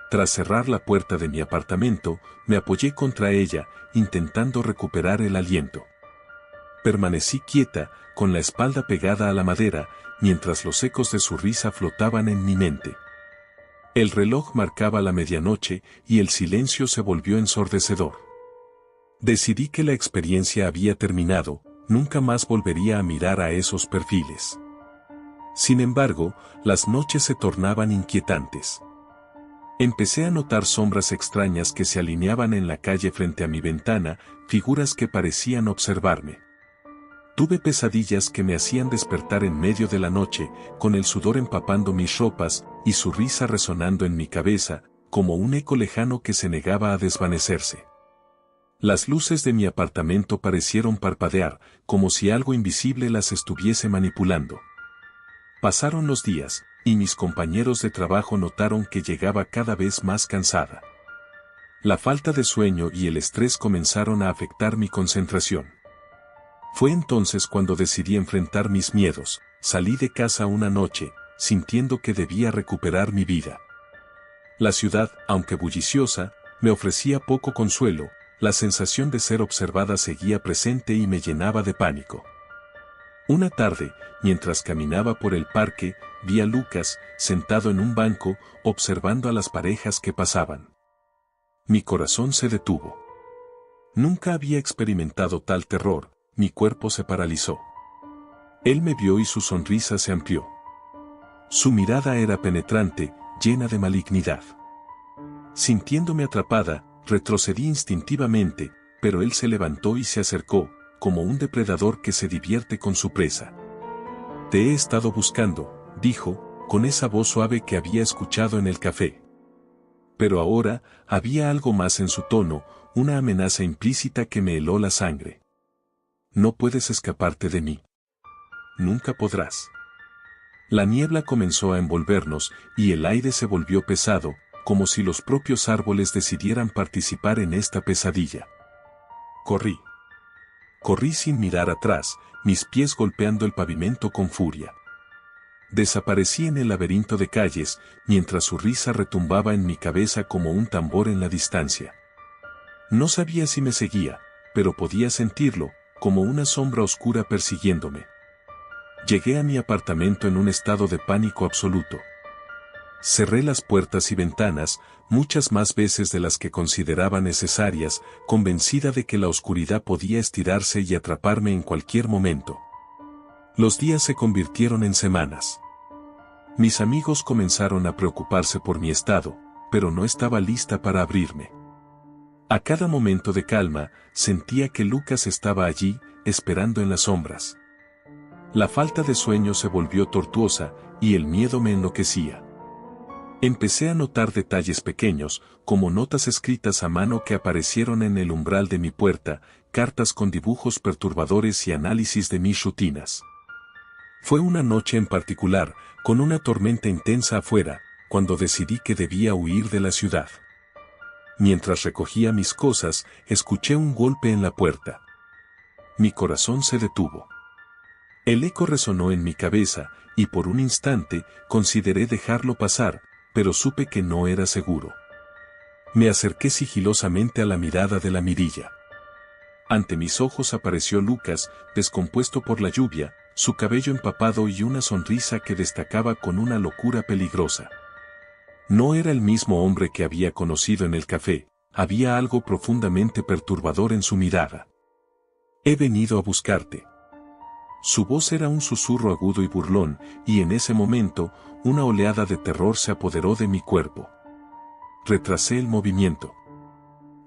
Tras cerrar la puerta de mi apartamento, me apoyé contra ella, intentando recuperar el aliento. Permanecí quieta, con la espalda pegada a la madera, mientras los ecos de su risa flotaban en mi mente. El reloj marcaba la medianoche y el silencio se volvió ensordecedor. Decidí que la experiencia había terminado, nunca más volvería a mirar a esos perfiles. Sin embargo, las noches se tornaban inquietantes. Empecé a notar sombras extrañas que se alineaban en la calle frente a mi ventana, figuras que parecían observarme. Tuve pesadillas que me hacían despertar en medio de la noche, con el sudor empapando mis ropas y su risa resonando en mi cabeza, como un eco lejano que se negaba a desvanecerse. Las luces de mi apartamento parecieron parpadear, como si algo invisible las estuviese manipulando. Pasaron los días, y mis compañeros de trabajo notaron que llegaba cada vez más cansada. La falta de sueño y el estrés comenzaron a afectar mi concentración. Fue entonces cuando decidí enfrentar mis miedos. Salí de casa una noche, sintiendo que debía recuperar mi vida. La ciudad, aunque bulliciosa, me ofrecía poco consuelo. La sensación de ser observada seguía presente y me llenaba de pánico. Una tarde, mientras caminaba por el parque, vi a Lucas, sentado en un banco, observando a las parejas que pasaban. Mi corazón se detuvo. Nunca había experimentado tal terror, mi cuerpo se paralizó. Él me vio y su sonrisa se amplió. Su mirada era penetrante, llena de malignidad. Sintiéndome atrapada, retrocedí instintivamente, pero él se levantó y se acercó, como un depredador que se divierte con su presa. «Te he estado buscando», dijo, con esa voz suave que había escuchado en el café. Pero ahora, había algo más en su tono, una amenaza implícita que me heló la sangre. «No puedes escaparte de mí. Nunca podrás». La niebla comenzó a envolvernos, y el aire se volvió pesado, como si los propios árboles decidieran participar en esta pesadilla. Corrí. Corrí sin mirar atrás, mis pies golpeando el pavimento con furia. Desaparecí en el laberinto de calles, mientras su risa retumbaba en mi cabeza como un tambor en la distancia. No sabía si me seguía, pero podía sentirlo, como una sombra oscura persiguiéndome. Llegué a mi apartamento en un estado de pánico absoluto. Cerré las puertas y ventanas, muchas más veces de las que consideraba necesarias, convencida de que la oscuridad podía estirarse y atraparme en cualquier momento. Los días se convirtieron en semanas. Mis amigos comenzaron a preocuparse por mi estado, pero no estaba lista para abrirme. A cada momento de calma, sentía que Lucas estaba allí, esperando en las sombras. La falta de sueño se volvió tortuosa, y el miedo me enloquecía. Empecé a notar detalles pequeños, como notas escritas a mano que aparecieron en el umbral de mi puerta, cartas con dibujos perturbadores y análisis de mis rutinas. Fue una noche en particular, con una tormenta intensa afuera, cuando decidí que debía huir de la ciudad. Mientras recogía mis cosas, escuché un golpe en la puerta. Mi corazón se detuvo. El eco resonó en mi cabeza, y por un instante, consideré dejarlo pasar, pero supe que no era seguro. Me acerqué sigilosamente a la mirada de la mirilla. Ante mis ojos apareció Lucas, descompuesto por la lluvia, su cabello empapado y una sonrisa que destacaba con una locura peligrosa. No era el mismo hombre que había conocido en el café, había algo profundamente perturbador en su mirada. «He venido a buscarte». Su voz era un susurro agudo y burlón, y en ese momento, una oleada de terror se apoderó de mi cuerpo. Retrasé el movimiento.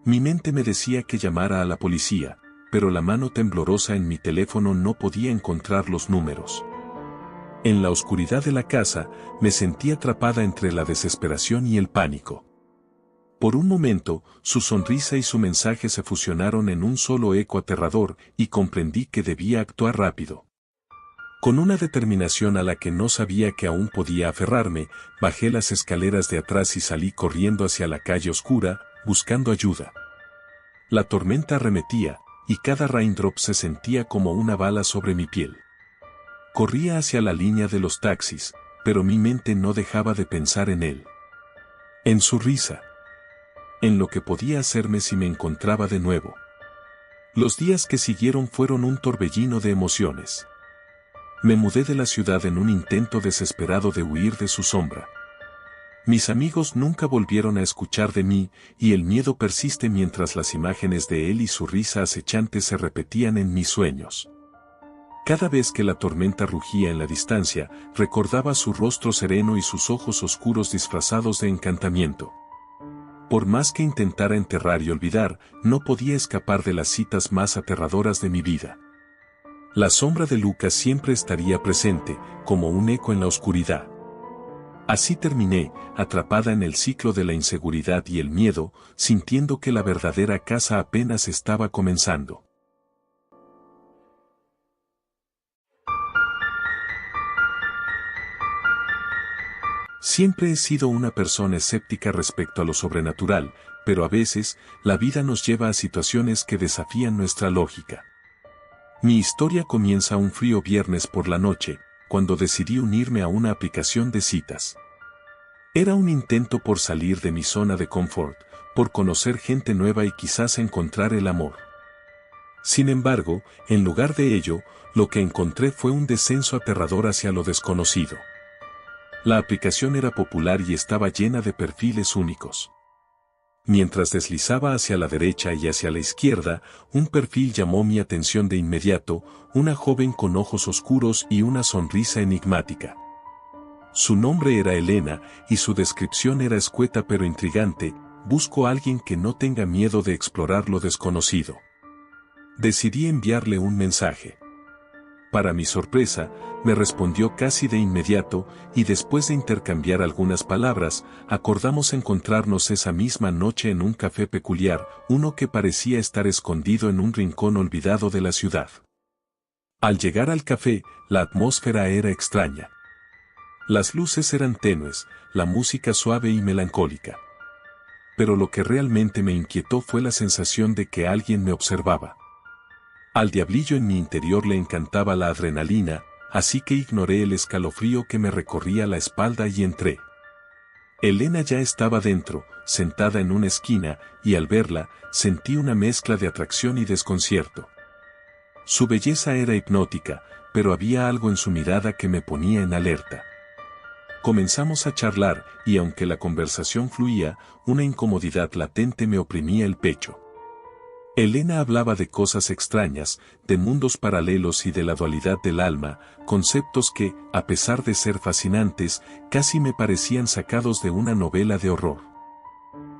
Mi mente me decía que llamara a la policía, pero la mano temblorosa en mi teléfono no podía encontrar los números. En la oscuridad de la casa, me sentí atrapada entre la desesperación y el pánico. Por un momento, su sonrisa y su mensaje se fusionaron en un solo eco aterrador, y comprendí que debía actuar rápido. Con una determinación a la que no sabía que aún podía aferrarme, bajé las escaleras de atrás y salí corriendo hacia la calle oscura, buscando ayuda. La tormenta arremetía, y cada raindrop se sentía como una bala sobre mi piel. Corría hacia la línea de los taxis, pero mi mente no dejaba de pensar en él. En su risa. En lo que podía hacerme si me encontraba de nuevo. Los días que siguieron fueron un torbellino de emociones. Me mudé de la ciudad en un intento desesperado de huir de su sombra. Mis amigos nunca volvieron a escuchar de mí, y el miedo persiste mientras las imágenes de él y su risa acechante se repetían en mis sueños. Cada vez que la tormenta rugía en la distancia, recordaba su rostro sereno y sus ojos oscuros disfrazados de encantamiento. Por más que intentara enterrar y olvidar, no podía escapar de las citas más aterradoras de mi vida. La sombra de Lucas siempre estaría presente, como un eco en la oscuridad. Así terminé, atrapada en el ciclo de la inseguridad y el miedo, sintiendo que la verdadera casa apenas estaba comenzando. Siempre he sido una persona escéptica respecto a lo sobrenatural, pero a veces, la vida nos lleva a situaciones que desafían nuestra lógica. Mi historia comienza un frío viernes por la noche, cuando decidí unirme a una aplicación de citas. Era un intento por salir de mi zona de confort, por conocer gente nueva y quizás encontrar el amor. Sin embargo, en lugar de ello, lo que encontré fue un descenso aterrador hacia lo desconocido. La aplicación era popular y estaba llena de perfiles únicos. Mientras deslizaba hacia la derecha y hacia la izquierda, un perfil llamó mi atención de inmediato, una joven con ojos oscuros y una sonrisa enigmática. Su nombre era Elena, y su descripción era escueta pero intrigante: busco a alguien que no tenga miedo de explorar lo desconocido. Decidí enviarle un mensaje. Para mi sorpresa, me respondió casi de inmediato, y después de intercambiar algunas palabras, acordamos encontrarnos esa misma noche en un café peculiar, uno que parecía estar escondido en un rincón olvidado de la ciudad. Al llegar al café, la atmósfera era extraña. Las luces eran tenues, la música suave y melancólica. Pero lo que realmente me inquietó fue la sensación de que alguien me observaba. Al diablillo en mi interior le encantaba la adrenalina, así que ignoré el escalofrío que me recorría la espalda y entré. Elena ya estaba dentro, sentada en una esquina, y al verla, sentí una mezcla de atracción y desconcierto. Su belleza era hipnótica, pero había algo en su mirada que me ponía en alerta. Comenzamos a charlar, y aunque la conversación fluía, una incomodidad latente me oprimía el pecho. Elena hablaba de cosas extrañas, de mundos paralelos y de la dualidad del alma, conceptos que, a pesar de ser fascinantes, casi me parecían sacados de una novela de horror.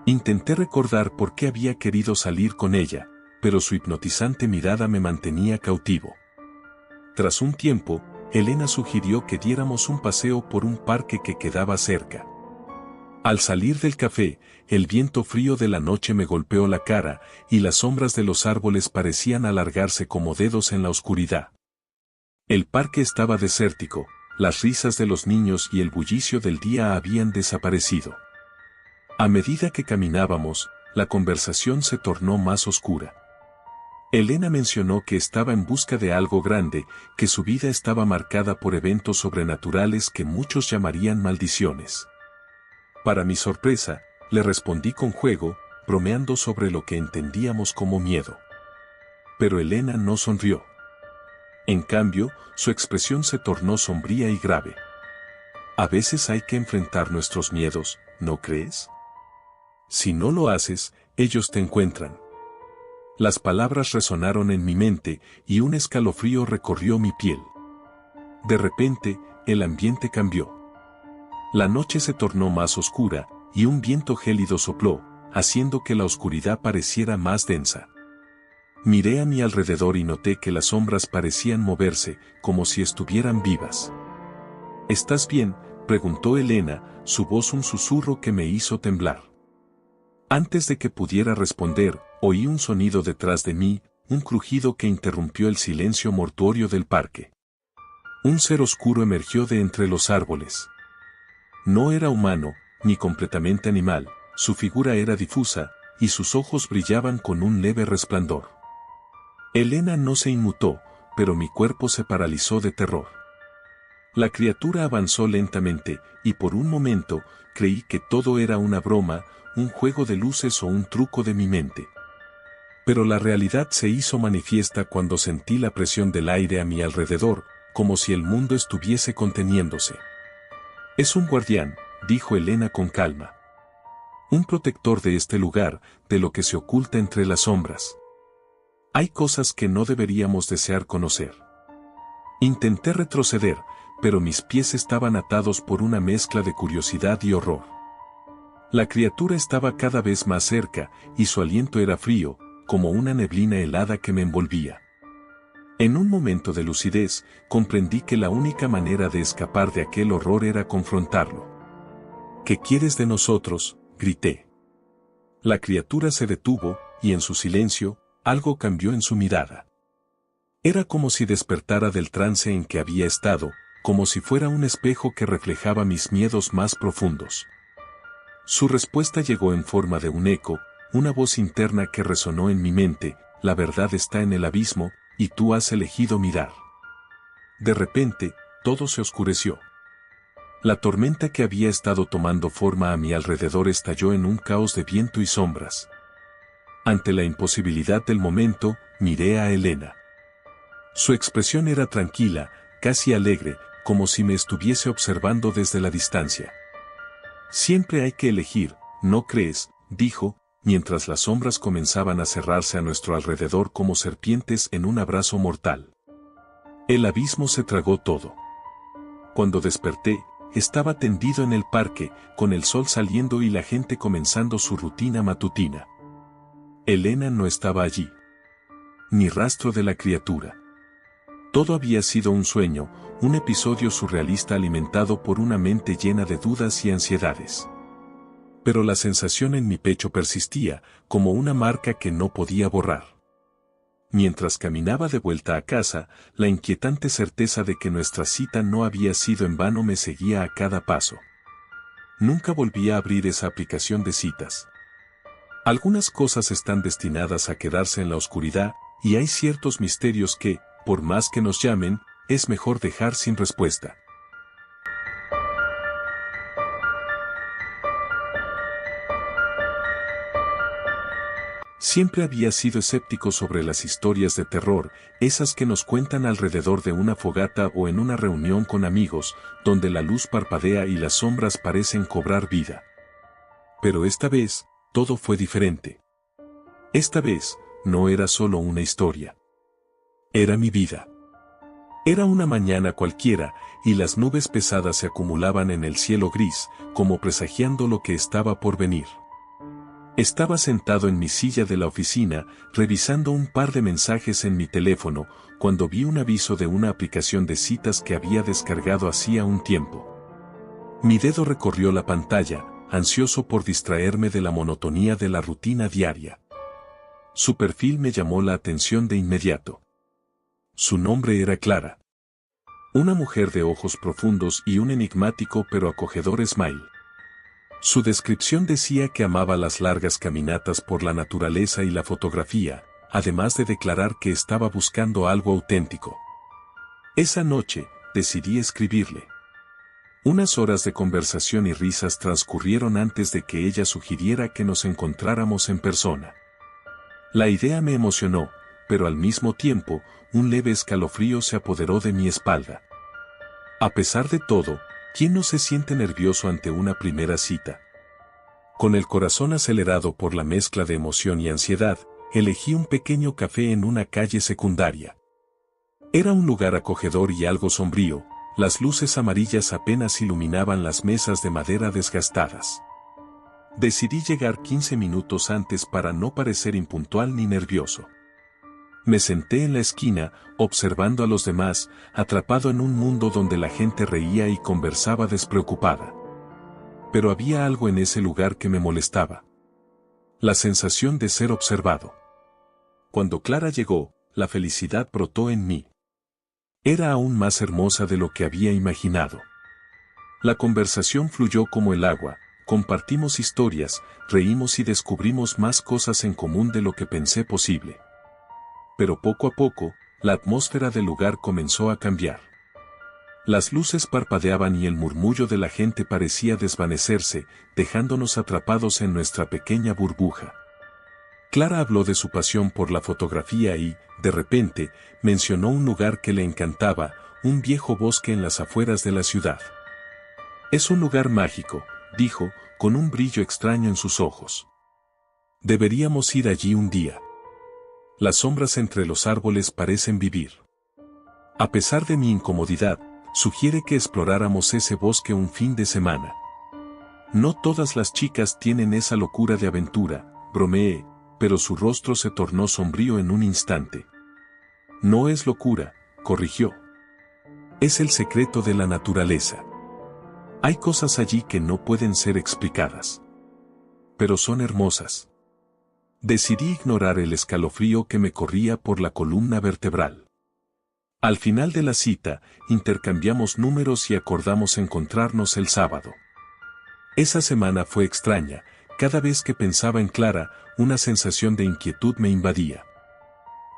Intenté recordar por qué había querido salir con ella, pero su hipnotizante mirada me mantenía cautivo. Tras un tiempo, Elena sugirió que diéramos un paseo por un parque que quedaba cerca. Al salir del café, el viento frío de la noche me golpeó la cara, y las sombras de los árboles parecían alargarse como dedos en la oscuridad. El parque estaba desértico, las risas de los niños y el bullicio del día habían desaparecido. A medida que caminábamos, la conversación se tornó más oscura. Elena mencionó que estaba en busca de algo grande, que su vida estaba marcada por eventos sobrenaturales que muchos llamarían maldiciones. Para mi sorpresa, le respondí con juego, bromeando sobre lo que entendíamos como miedo. Pero Elena no sonrió. En cambio, su expresión se tornó sombría y grave. A veces hay que enfrentar nuestros miedos, ¿no crees? Si no lo haces, ellos te encuentran. Las palabras resonaron en mi mente, y un escalofrío recorrió mi piel. De repente, el ambiente cambió. La noche se tornó más oscura, y un viento gélido sopló, haciendo que la oscuridad pareciera más densa. Miré a mi alrededor y noté que las sombras parecían moverse, como si estuvieran vivas. ¿Estás bien?, preguntó Elena, su voz un susurro que me hizo temblar. Antes de que pudiera responder, oí un sonido detrás de mí, un crujido que interrumpió el silencio mortuorio del parque. Un ser oscuro emergió de entre los árboles. No era humano, ni completamente animal, su figura era difusa, y sus ojos brillaban con un leve resplandor. Elena no se inmutó, pero mi cuerpo se paralizó de terror. La criatura avanzó lentamente, y por un momento, creí que todo era una broma, un juego de luces o un truco de mi mente. Pero la realidad se hizo manifiesta cuando sentí la presión del aire a mi alrededor, como si el mundo estuviese conteniéndose. Es un guardián, dijo Elena con calma. Un protector de este lugar, de lo que se oculta entre las sombras. Hay cosas que no deberíamos desear conocer. Intenté retroceder, pero mis pies estaban atados por una mezcla de curiosidad y horror. La criatura estaba cada vez más cerca, y su aliento era frío, como una neblina helada que me envolvía. En un momento de lucidez, comprendí que la única manera de escapar de aquel horror era confrontarlo. ¿Qué quieres de nosotros?, grité. La criatura se detuvo, y en su silencio, algo cambió en su mirada. Era como si despertara del trance en que había estado, como si fuera un espejo que reflejaba mis miedos más profundos. Su respuesta llegó en forma de un eco, una voz interna que resonó en mi mente: la verdad está en el abismo, y tú has elegido mirar. De repente, todo se oscureció. La tormenta que había estado tomando forma a mi alrededor estalló en un caos de viento y sombras. Ante la imposibilidad del momento, miré a Elena. Su expresión era tranquila, casi alegre, como si me estuviese observando desde la distancia. Siempre hay que elegir, ¿no crees?, dijo, mientras las sombras comenzaban a cerrarse a nuestro alrededor como serpientes en un abrazo mortal. El abismo se tragó todo. Cuando desperté, estaba tendido en el parque, con el sol saliendo y la gente comenzando su rutina matutina. Elena no estaba allí. Ni rastro de la criatura. Todo había sido un sueño, un episodio surrealista alimentado por una mente llena de dudas y ansiedades. Pero la sensación en mi pecho persistía, como una marca que no podía borrar. Mientras caminaba de vuelta a casa, la inquietante certeza de que nuestra cita no había sido en vano me seguía a cada paso. Nunca volví a abrir esa aplicación de citas. Algunas cosas están destinadas a quedarse en la oscuridad, y hay ciertos misterios que, por más que nos llamen, es mejor dejar sin respuesta. Siempre había sido escéptico sobre las historias de terror, esas que nos cuentan alrededor de una fogata o en una reunión con amigos, donde la luz parpadea y las sombras parecen cobrar vida. Pero esta vez, todo fue diferente. Esta vez, no era solo una historia. Era mi vida. Era una mañana cualquiera, y las nubes pesadas se acumulaban en el cielo gris, como presagiando lo que estaba por venir. Estaba sentado en mi silla de la oficina, revisando un par de mensajes en mi teléfono, cuando vi un aviso de una aplicación de citas que había descargado hacía un tiempo. Mi dedo recorrió la pantalla, ansioso por distraerme de la monotonía de la rutina diaria. Su perfil me llamó la atención de inmediato. Su nombre era Clara. Una mujer de ojos profundos y un enigmático pero acogedor smile. Su descripción decía que amaba las largas caminatas por la naturaleza y la fotografía, además de declarar que estaba buscando algo auténtico. Esa noche, decidí escribirle. Unas horas de conversación y risas transcurrieron antes de que ella sugiriera que nos encontráramos en persona. La idea me emocionó, pero al mismo tiempo, un leve escalofrío se apoderó de mi espalda. A pesar de todo, ¿quién no se siente nervioso ante una primera cita? Con el corazón acelerado por la mezcla de emoción y ansiedad, elegí un pequeño café en una calle secundaria. Era un lugar acogedor y algo sombrío, las luces amarillas apenas iluminaban las mesas de madera desgastadas. Decidí llegar 15 minutos antes para no parecer impuntual ni nervioso. Me senté en la esquina, observando a los demás, atrapado en un mundo donde la gente reía y conversaba despreocupada. Pero había algo en ese lugar que me molestaba. La sensación de ser observado. Cuando Clara llegó, la felicidad brotó en mí. Era aún más hermosa de lo que había imaginado. La conversación fluyó como el agua, compartimos historias, reímos y descubrimos más cosas en común de lo que pensé posible. pero poco a poco, la atmósfera del lugar comenzó a cambiar. Las luces parpadeaban y el murmullo de la gente parecía desvanecerse, dejándonos atrapados en nuestra pequeña burbuja. Clara habló de su pasión por la fotografía y, de repente, mencionó un lugar que le encantaba, un viejo bosque en las afueras de la ciudad. Es un lugar mágico, dijo, con un brillo extraño en sus ojos. Deberíamos ir allí un día. Las sombras entre los árboles parecen vivir. A pesar de mi incomodidad, sugiere que exploráramos ese bosque un fin de semana. No todas las chicas tienen esa locura de aventura, bromeé, pero su rostro se tornó sombrío en un instante. No es locura, corrigió. Es el secreto de la naturaleza. Hay cosas allí que no pueden ser explicadas. Pero son hermosas. Decidí ignorar el escalofrío que me corría por la columna vertebral. Al final de la cita, intercambiamos números y acordamos encontrarnos el sábado. Esa semana fue extraña, cada vez que pensaba en Clara, una sensación de inquietud me invadía.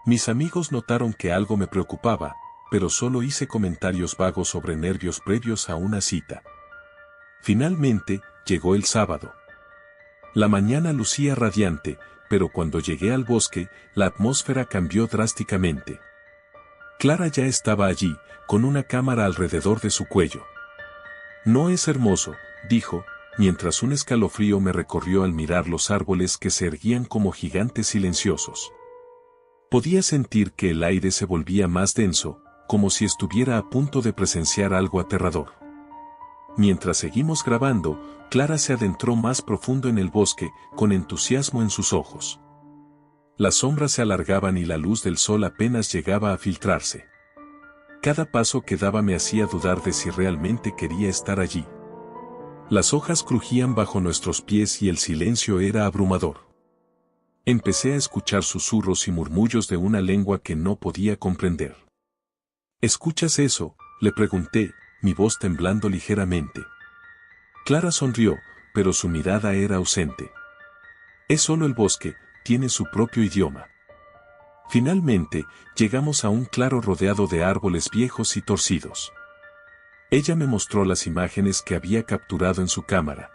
Mis amigos notaron que algo me preocupaba, pero solo hice comentarios vagos sobre nervios previos a una cita. Finalmente, llegó el sábado. La mañana lucía radiante, pero cuando llegué al bosque, la atmósfera cambió drásticamente. Clara ya estaba allí, con una cámara alrededor de su cuello. «No es hermoso», dijo, mientras un escalofrío me recorrió al mirar los árboles que se erguían como gigantes silenciosos. Podía sentir que el aire se volvía más denso, como si estuviera a punto de presenciar algo aterrador. Mientras seguimos grabando, Clara se adentró más profundo en el bosque, con entusiasmo en sus ojos. Las sombras se alargaban y la luz del sol apenas llegaba a filtrarse. Cada paso que daba me hacía dudar de si realmente quería estar allí. Las hojas crujían bajo nuestros pies y el silencio era abrumador. Empecé a escuchar susurros y murmullos de una lengua que no podía comprender. ¿Escuchas eso?, le pregunté, mi voz temblando ligeramente. Clara sonrió, pero su mirada era ausente. Es solo el bosque, tiene su propio idioma. Finalmente, llegamos a un claro rodeado de árboles viejos y torcidos. Ella me mostró las imágenes que había capturado en su cámara.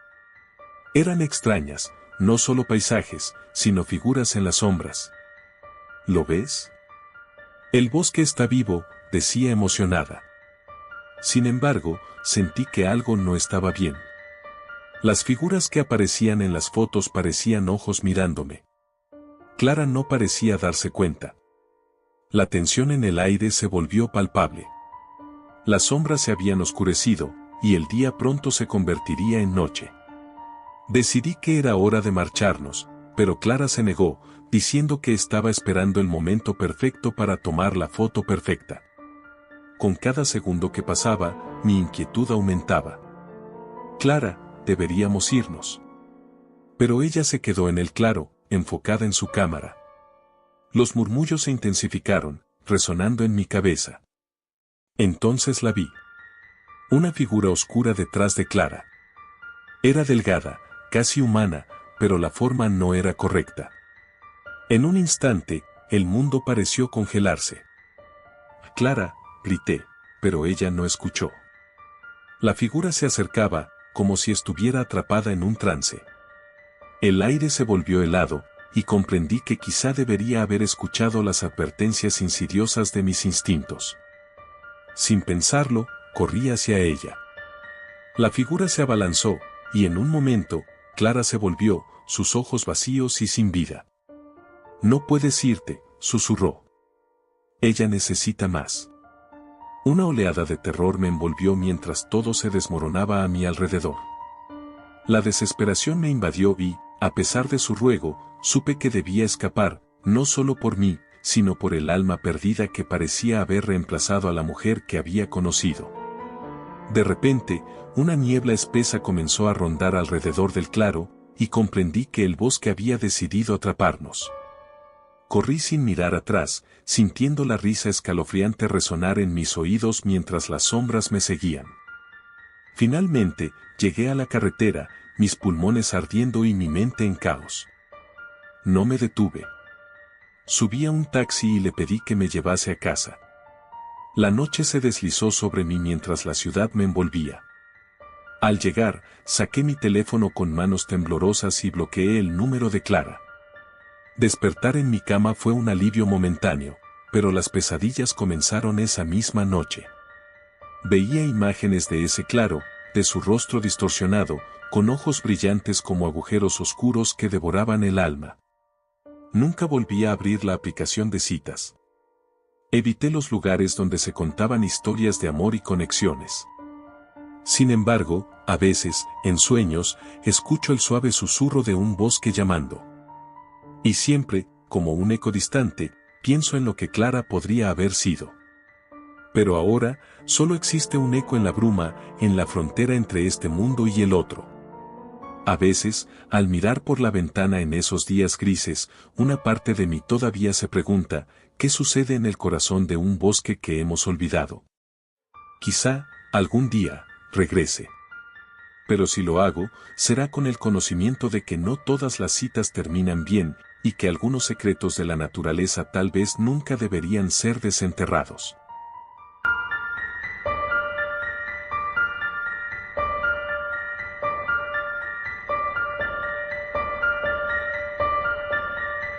Eran extrañas, no solo paisajes, sino figuras en las sombras. ¿Lo ves? El bosque está vivo, decía emocionada. Sin embargo, sentí que algo no estaba bien. Las figuras que aparecían en las fotos parecían ojos mirándome. Clara no parecía darse cuenta. La tensión en el aire se volvió palpable. Las sombras se habían oscurecido, y el día pronto se convertiría en noche. Decidí que era hora de marcharnos, pero Clara se negó, diciendo que estaba esperando el momento perfecto para tomar la foto perfecta. Con cada segundo que pasaba, mi inquietud aumentaba. Clara, deberíamos irnos. Pero ella se quedó en el claro, enfocada en su cámara. Los murmullos se intensificaron, resonando en mi cabeza. Entonces la vi. Una figura oscura detrás de Clara. Era delgada, casi humana, pero la forma no era correcta. En un instante, el mundo pareció congelarse. «Clara», grité, pero ella no escuchó. La figura se acercaba, como si estuviera atrapada en un trance. El aire se volvió helado, y comprendí que quizá debería haber escuchado las advertencias insidiosas de mis instintos. Sin pensarlo, corrí hacia ella. La figura se abalanzó, y en un momento, Clara se volvió, sus ojos vacíos y sin vida. «No puedes irte», susurró. «Ella necesita más». Una oleada de terror me envolvió mientras todo se desmoronaba a mi alrededor. La desesperación me invadió y, a pesar de su ruego, supe que debía escapar, no solo por mí, sino por el alma perdida que parecía haber reemplazado a la mujer que había conocido. De repente, una niebla espesa comenzó a rondar alrededor del claro, y comprendí que el bosque había decidido atraparnos. Corrí sin mirar atrás, sintiendo la risa escalofriante resonar en mis oídos mientras las sombras me seguían. Finalmente, llegué a la carretera, mis pulmones ardiendo y mi mente en caos. No me detuve. Subí a un taxi y le pedí que me llevase a casa. La noche se deslizó sobre mí mientras la ciudad me envolvía. Al llegar, saqué mi teléfono con manos temblorosas y bloqueé el número de Clara. Despertar en mi cama fue un alivio momentáneo, pero las pesadillas comenzaron esa misma noche. Veía imágenes de ese Claro, de su rostro distorsionado, con ojos brillantes como agujeros oscuros que devoraban el alma. Nunca volví a abrir la aplicación de citas. Evité los lugares donde se contaban historias de amor y conexiones. Sin embargo, a veces, en sueños, escucho el suave susurro de un bosque llamando. Y siempre, como un eco distante, pienso en lo que Clara podría haber sido. Pero ahora, solo existe un eco en la bruma, en la frontera entre este mundo y el otro. A veces, al mirar por la ventana en esos días grises, una parte de mí todavía se pregunta, ¿qué sucede en el corazón de un bosque que hemos olvidado? Quizá, algún día, regrese. Pero si lo hago, será con el conocimiento de que no todas las citas terminan bien, y que algunos secretos de la naturaleza tal vez nunca deberían ser desenterrados.